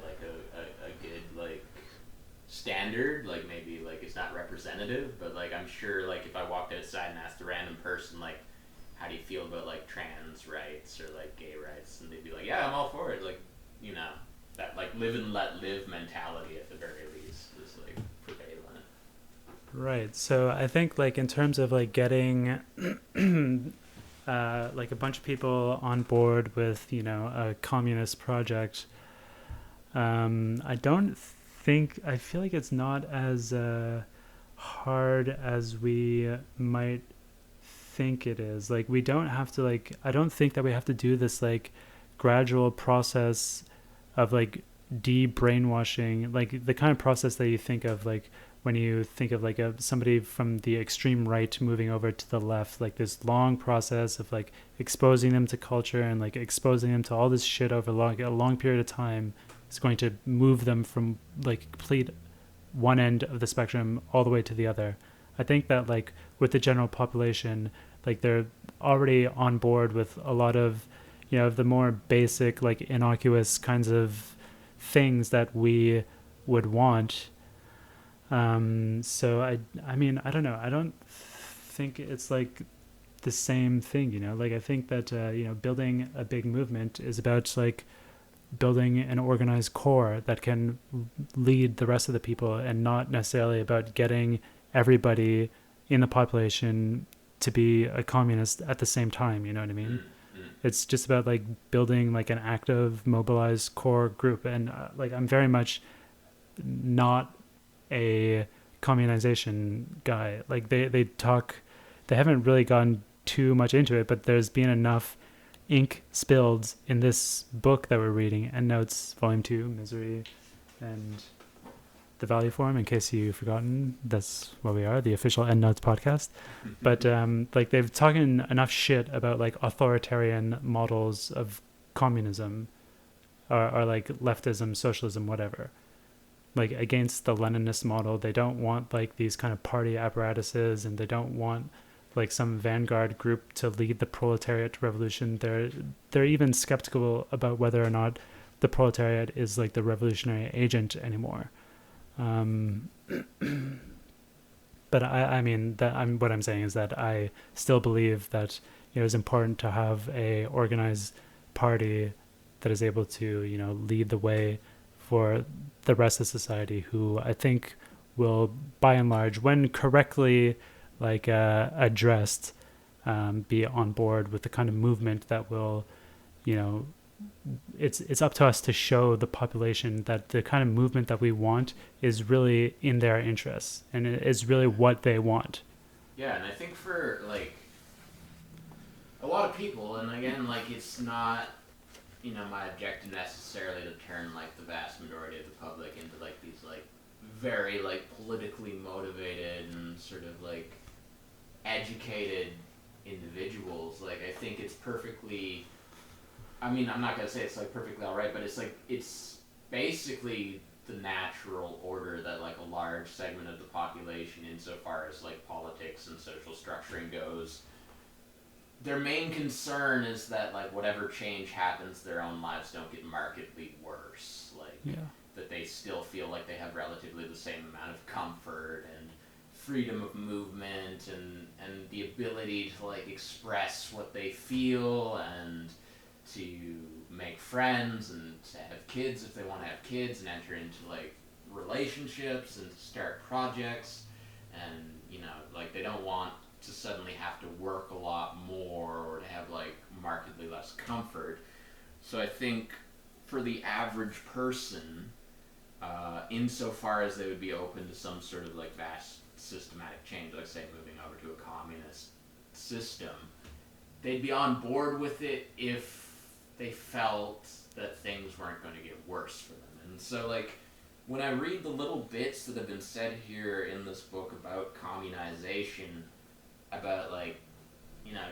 good like standard. Like maybe like it's not representative. But like I'm sure like if I walked outside and asked a random person like, how do you feel about like trans rights or like gay rights, and they'd be like, yeah, I'm all for it. Like, you know, that like live and let live mentality at the very least is like prevalent. Right. So I think like in terms of like getting like a bunch of people on board with, you know, a communist project, I feel like it's not as hard as we might think it is. Like we don't have to like, I don't think that we have to do this like gradual process of like de-brainwashing, like the kind of process that you think of like when you think of like somebody from the extreme right moving over to the left, like this long process of like exposing them to culture and like exposing them to all this shit over a long period of time is going to move them from like complete one end of the spectrum all the way to the other. I think that like with the general population, like they're already on board with a lot of, you know, the more basic like innocuous kinds of things that we would want. So I mean, I don't know. I don't think it's like the same thing, you know, like I think that, you know, building a big movement is about like building an organized core that can lead the rest of the people, and not necessarily about getting everybody in the population to be a communist at the same time. You know what I mean? It's just about like building like an active, mobilized core group. And like I'm very much not a communization guy. Like they haven't really gone too much into it, but there's been enough ink spilled in this book that we're reading, Endnotes Volume 2, Misery, and the value forum. In case you've forgotten, that's what we are, the official Endnotes podcast. But like they've talking enough shit about like authoritarian models of communism, or like leftism, socialism, whatever. Like against the Leninist model, they don't want like these kind of party apparatuses, and they don't want like some vanguard group to lead the proletariat revolution. They're even skeptical about whether or not the proletariat is like the revolutionary agent anymore. But I mean that what I'm saying is that I still believe that it's important to have a organized party that is able to lead the way for the rest of society, who I think will, by and large, when correctly like addressed, be on board with the kind of movement that will, it's up to us to show the population that the kind of movement that we want is really in their interests, and it is really what they want. Yeah, and I think for like a lot of people, and again, like it's not my objective necessarily to turn like the vast majority of the public into like these like very like politically motivated and sort of like educated individuals. Like I think it's perfectly, I mean, I'm not gonna say it's like perfectly alright, but it's like it's basically the natural order that like a large segment of the population, insofar as like politics and social structuring goes, their main concern is that like whatever change happens, their own lives don't get markedly worse. Like that they still feel like they have relatively the same amount of comfort and freedom of movement and the ability to like express what they feel and to make friends and to have kids if they want to have kids and enter into like relationships and to start projects, and like they don't want to suddenly have to work a lot more or to have like markedly less comfort. So I think for the average person, insofar as they would be open to some sort of like vast systematic change, like say moving over to a communist system, they'd be on board with it if they felt that things weren't going to get worse for them. And so like when I read the little bits that have been said here in this book about communization, about like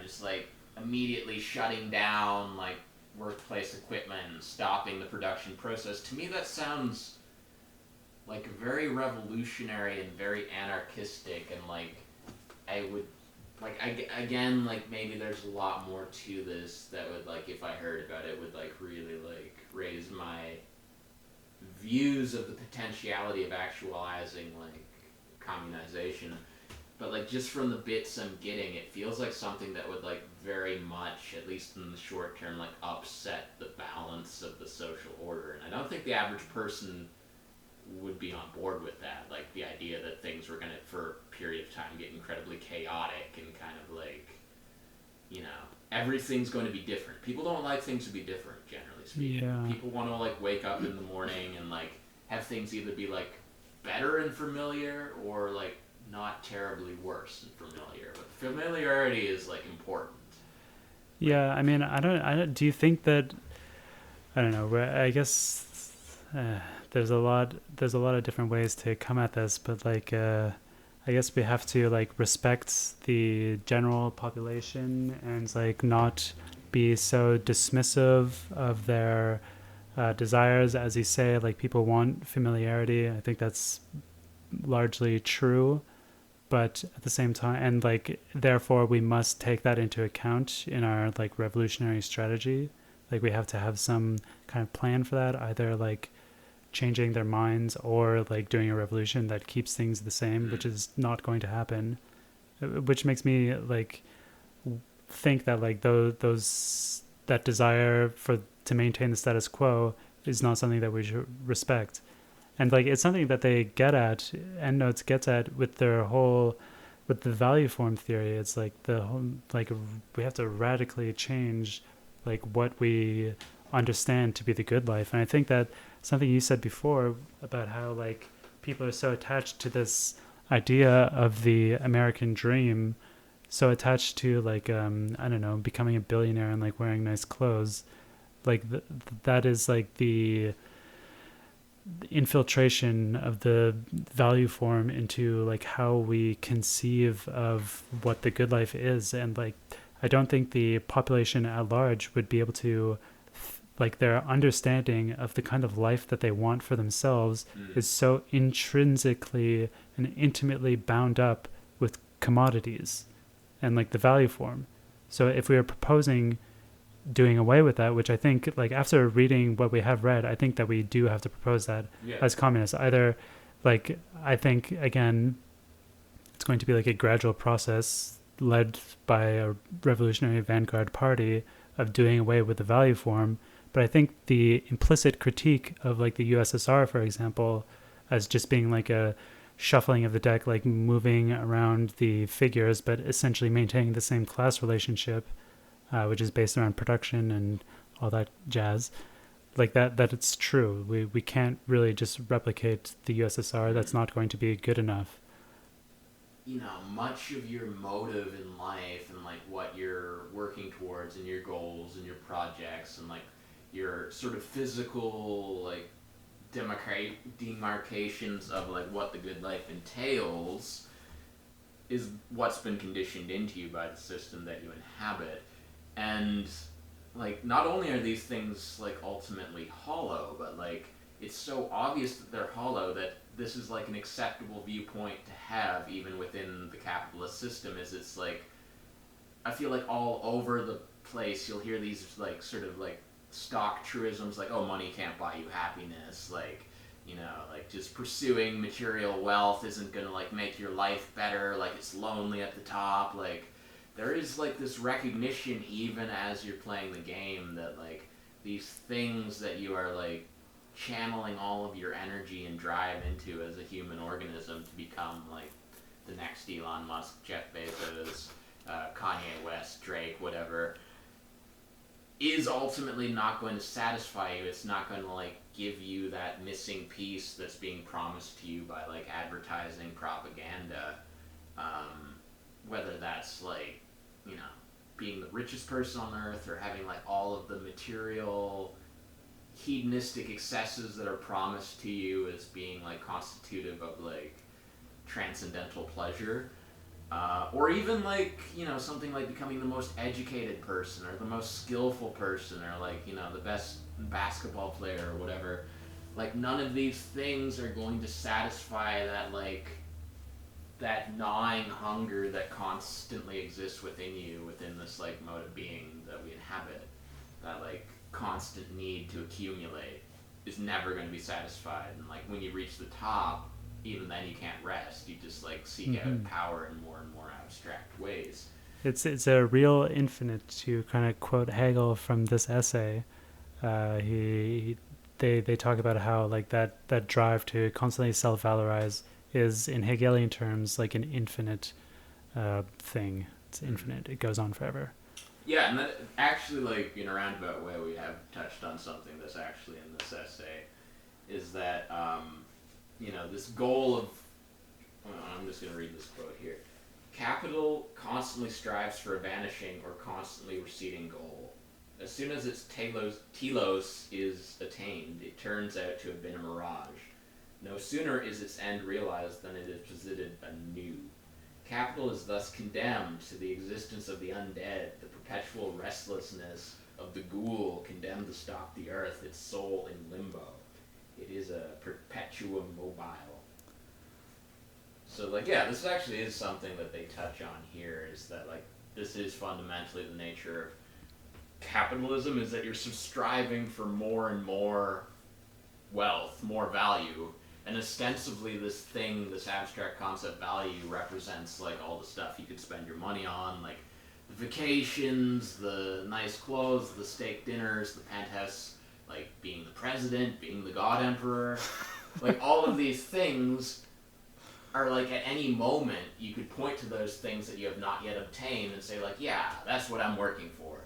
just like immediately shutting down like workplace equipment and stopping the production process, to me that sounds like very revolutionary and very anarchistic, and like I would like again like maybe there's a lot more to this that would like, if I heard about it, would like really like raise my views of the potentiality of actualizing like communization. But like just from the bits I'm getting, it feels like something that would like very much, at least in the short term, like upset the balance of the social order. And I don't think the average person would be on board with that. Like the idea that things were going to, for a period of time, get incredibly chaotic and kind of like, everything's going to be different. People don't like things to be different, generally speaking. Yeah. People want to like wake up in the morning and like have things either be like better and familiar or like not terribly worse and familiar. But familiarity is like important. Yeah, I mean, I don't. Do you think that? I don't know. I guess there's a lot of different ways to come at this, but like, I guess we have to like respect the general population and like not be so dismissive of their desires. As you say, like people want familiarity. I think that's largely true. But at the same time, and like therefore we must take that into account in our like revolutionary strategy. Like we have to have some kind of plan for that, either like changing their minds or like doing a revolution that keeps things the same, which is not going to happen, which makes me like think that like those that desire to maintain the status quo is not something that we should respect. And like it's something that they get at, Endnotes gets at with their whole, with the value form theory. It's like the whole, like we have to radically change like what we understand to be the good life. And I think that something you said before about how like people are so attached to this idea of the American dream, so attached to like I don't know, becoming a billionaire and like wearing nice clothes, like that is like the infiltration of the value form into like how we conceive of what the good life is. And like I don't think the population at large would be able to, like, their understanding of the kind of life that they want for themselves is so intrinsically and intimately bound up with commodities and like the value form. So if we are proposing doing away with that, which I think, like, after reading what we have read, I think that we do have to propose that as communists. Either, like, I think, again, it's going to be like a gradual process led by a revolutionary vanguard party of doing away with the value form. But I think the implicit critique of, like, the USSR, for example, as just being like a shuffling of the deck, like moving around the figures, but essentially maintaining the same class relationship, which is based around production and all that jazz, like that it's true. We can't really just replicate the USSR. That's not going to be good enough. You know, much of your motive in life and like what you're working towards and your goals and your projects and like your sort of physical like demarcations of like what the good life entails is what's been conditioned into you by the system that you inhabit. And like not only are these things like ultimately hollow, but like it's so obvious that they're hollow that this is like an acceptable viewpoint to have even within the capitalist system. Is it's like I feel like all over the place you'll hear these like sort of like stock truisms like, oh, money can't buy you happiness, like, you know, like just pursuing material wealth isn't gonna like make your life better, like it's lonely at the top. Like there is like this recognition even as you're playing the game that like these things that you are like channeling all of your energy and drive into as a human organism to become like the next Elon Musk, Jeff Bezos, Kanye West, Drake, whatever, is ultimately not going to satisfy you. It's not going to like give you that missing piece that's being promised to you by like advertising, propaganda, whether that's like, you know, being the richest person on earth or having like all of the material hedonistic excesses that are promised to you as being like constitutive of like transcendental pleasure, or even like, you know, something like becoming the most educated person or the most skillful person or like, you know, the best basketball player or whatever. Like none of these things are going to satisfy that like that gnawing hunger that constantly exists within you, within this like mode of being that we inhabit. That like constant need to accumulate is never going to be satisfied. And like when you reach the top, even then you can't rest. You just like seek out power in more and more abstract ways. It's a real infinite, to kind of quote Hegel from this essay. They talk about how like that drive to constantly self-valorize is in Hegelian terms like an infinite thing. It's infinite. It goes on forever. Yeah, and that actually, like, in a roundabout way, we have touched on something that's actually in this essay, is that, you know, this goal of, I'm just going to read this quote here. Capital constantly strives for a vanishing or constantly receding goal. As soon as its telos is attained, it turns out to have been a mirage. No sooner is its end realized than it is visited anew. Capital is thus condemned to the existence of the undead, the perpetual restlessness of the ghoul condemned to stalk the earth, its soul in limbo. It is a perpetuum mobile. So, like, yeah, this actually is something that they touch on here, is that, like, this is fundamentally the nature of capitalism, is that you're striving for more and more wealth, more value. And ostensibly this thing, this abstract concept value represents like all the stuff you could spend your money on, like the vacations, the nice clothes, the steak dinners, the penthouse, like being the president, being the god emperor. Like all of these things are like at any moment you could point to those things that you have not yet obtained and say like, yeah, that's what I'm working for.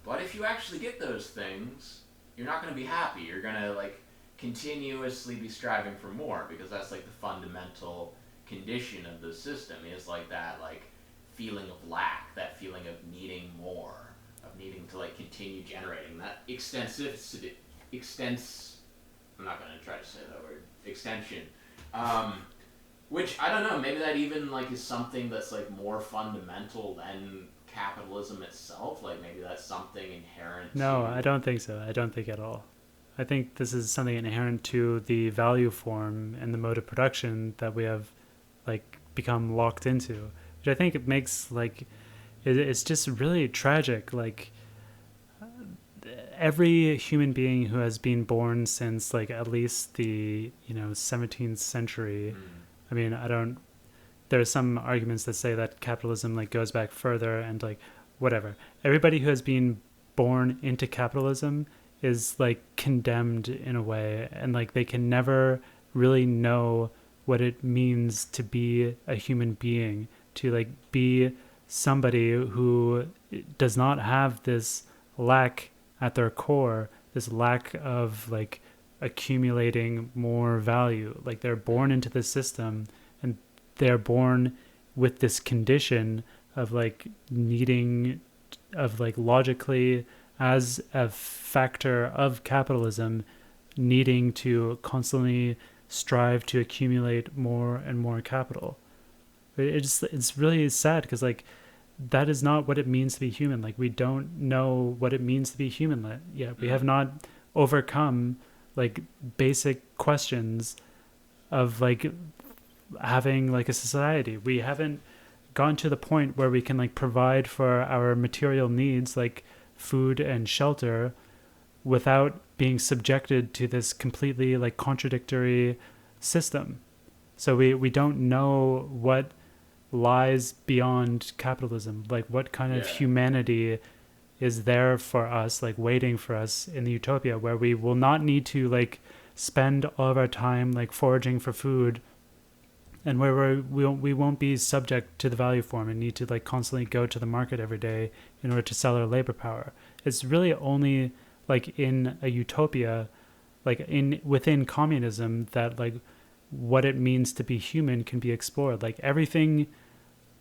But if you actually get those things, you're not going to be happy. You're going to like continuously be striving for more, because that's like the fundamental condition of the system, is like that like feeling of lack, that feeling of needing more, of needing to like continue generating that I'm not going to try to say that word, extension. Which, I don't know, maybe that even, like, is something that's, like, more fundamental than capitalism itself. Like, maybe that's something inherent No, to... I don't think so. I don't think at all. I think this is something inherent to the value form and the mode of production that we have, like, become locked into, which I think it makes, like, it's just really tragic. Like, every human being who has been born since, like, at least the 17th century. I mean, I don't. There are some arguments that say that capitalism, like, goes back further, and, like, whatever. Everybody who has been born into capitalism is, like, condemned in a way, and, like, they can never really know what it means to be a human being, to, like, be somebody who does not have this lack at their core, this lack of, like, accumulating more value. Like, they're born into the system, and they're born with this condition of, like, needing, of, like, logically, as a factor of capitalism, needing to constantly strive to accumulate more and more capital. It's really sad, because, like, that is not what it means to be human. Like, we don't know what it means to be human yet. We have not overcome, like, basic questions of, like, having, like, a society. We haven't gotten to the point where we can, like, provide for our material needs, like food and shelter, without being subjected to this completely, like, contradictory system. So we don't know what lies beyond capitalism, like what kind of humanity is there for us, like, waiting for us in the utopia, where we will not need to, like, spend all of our time, like, foraging for food, and where we won't be subject to the value form and need to, like, constantly go to the market every day in order to sell our labor power. It's really only, like, in a utopia, like, within communism, that, like, what it means to be human can be explored. Like, everything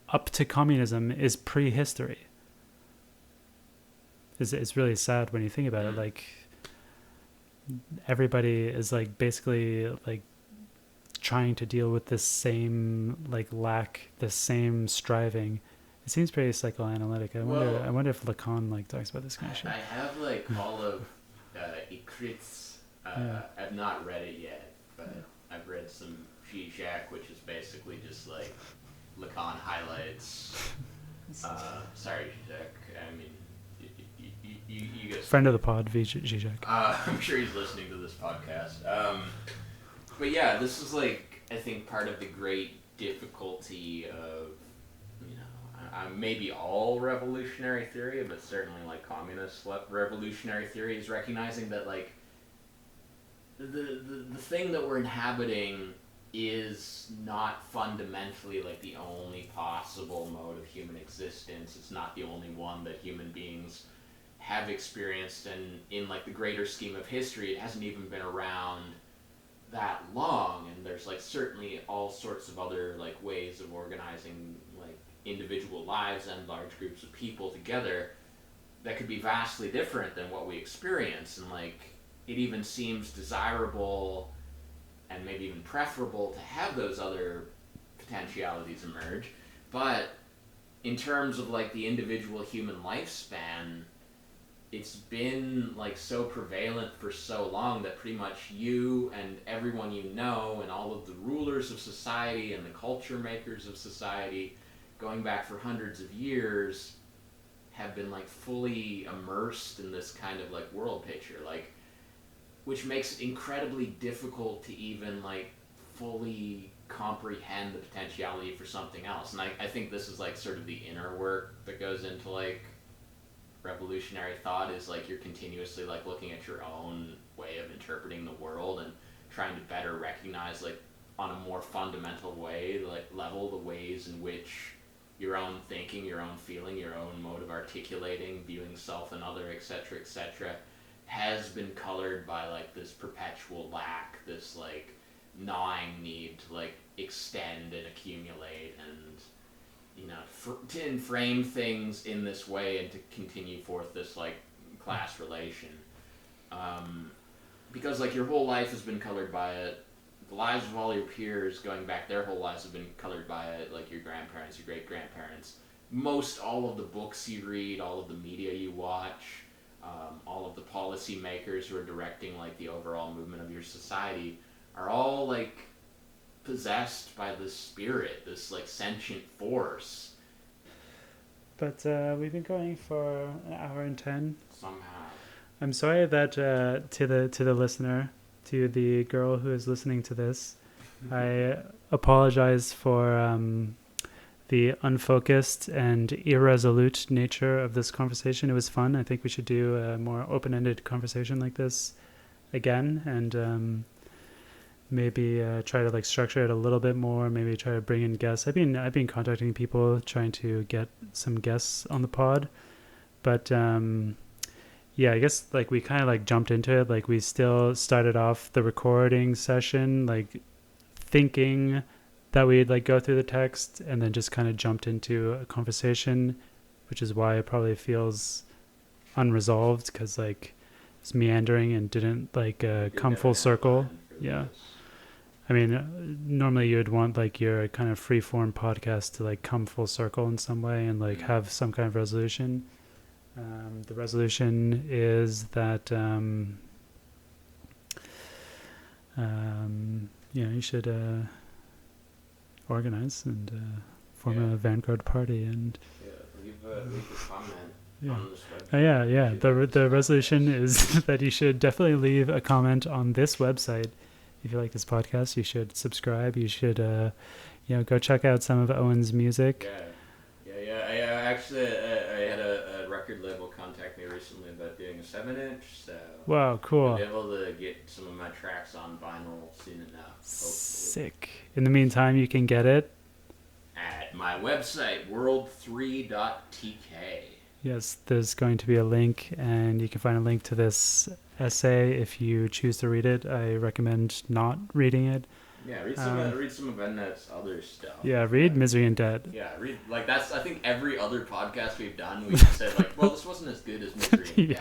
up to communism is prehistory. It's really sad when you think about it. Like, everybody is, like, basically, like, trying to deal with this same, like, lack, this same striving. It seems pretty psychoanalytic. I wonder if Lacan, like, talks about this kind of shit. I have, like, all of Ikrit's. I've not read it yet, but I've read some Zizek, which is basically just, like, Lacan highlights. Sorry, Zizek. I mean, you guys. Friend of the pod, Zizek. I'm sure he's listening to this podcast. But yeah, this is, like, I think part of the great difficulty of, maybe all revolutionary theory, but certainly, like, communist revolutionary theory, is recognizing that, like, the thing that we're inhabiting is not fundamentally, like, the only possible mode of human existence. It's not the only one that human beings have experienced, and in, like, the greater scheme of history, it hasn't even been around that long, and there's, like, certainly all sorts of other, like, ways of organizing, like, individual lives and large groups of people together that could be vastly different than what we experience, and, like, it even seems desirable and maybe even preferable to have those other potentialities emerge. But in terms of, like, the individual human lifespan, it's been, like, so prevalent for so long that pretty much you and everyone you know and all of the rulers of society and the culture makers of society, going back for hundreds of years, have been, like, fully immersed in this kind of, like, world picture, like, which makes it incredibly difficult to even, like, fully comprehend the potentiality for something else. And I think this is, like, sort of the inner work that goes into, like, revolutionary thought, is, like, you're continuously, like, looking at your own way of interpreting the world and trying to better recognize, like, on a more fundamental way, like, level, the ways in which your own thinking, your own feeling, your own mode of articulating, viewing self and other, etc., has been colored by, like, this perpetual lack, this, like, gnawing need to, like, extend and accumulate and, to frame things in this way and to continue forth this, like, class relation. because like your whole life has been colored by it. The lives of all your peers going back their whole lives have been colored by it, like your grandparents, your great grandparents. Most all of the books you read, all of the media you watch, all of the policy makers who are directing like the overall movement of your society are all like possessed by this spirit, this like sentient force. But we've been going for an hour and 10. Somehow. I'm sorry that to the listener, to the girl who is listening to this, I apologize for the unfocused and irresolute nature of this conversation. It was fun. I think we should do a more open-ended conversation like this again, and maybe try to like structure it a little bit more. Maybe try to bring in guests. I've been contacting people trying to get some guests on the pod, but yeah, I guess like we kind of like jumped into it. Like we still started off the recording session like thinking that we'd like go through the text, and then just kind of jumped into a conversation, which is why it probably feels unresolved, because like it's meandering and didn't like come full circle. Yeah. I mean, normally you'd want like your kind of free-form podcast to like come full circle in some way and like have some kind of resolution. The resolution is that you should organize and form a vanguard party and leave a comment on this website. The resolution is that you should definitely leave a comment on this website. If you like this podcast, you should subscribe. You should go check out some of Owen's music. I had a record label contact me recently about doing a 7-inch, so wow, cool. I'll be able to get some of my tracks on vinyl soon enough. Hopefully. Sick. In the meantime, you can get it at my website, world3.tk. Yes, there's going to be a link, and you can find a link to this essay if you choose to read it. I recommend not reading it. Yeah, read some of Endnotes' other stuff. Yeah, read Misery and Debt. Yeah, read like that's. I think every other podcast we've done, we've said like, well, this wasn't as good as Misery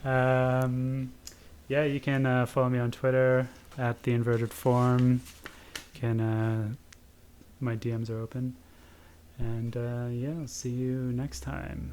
and Debt. You can follow me on Twitter at the Inverted Form. My DMs are open, and I'll see you next time.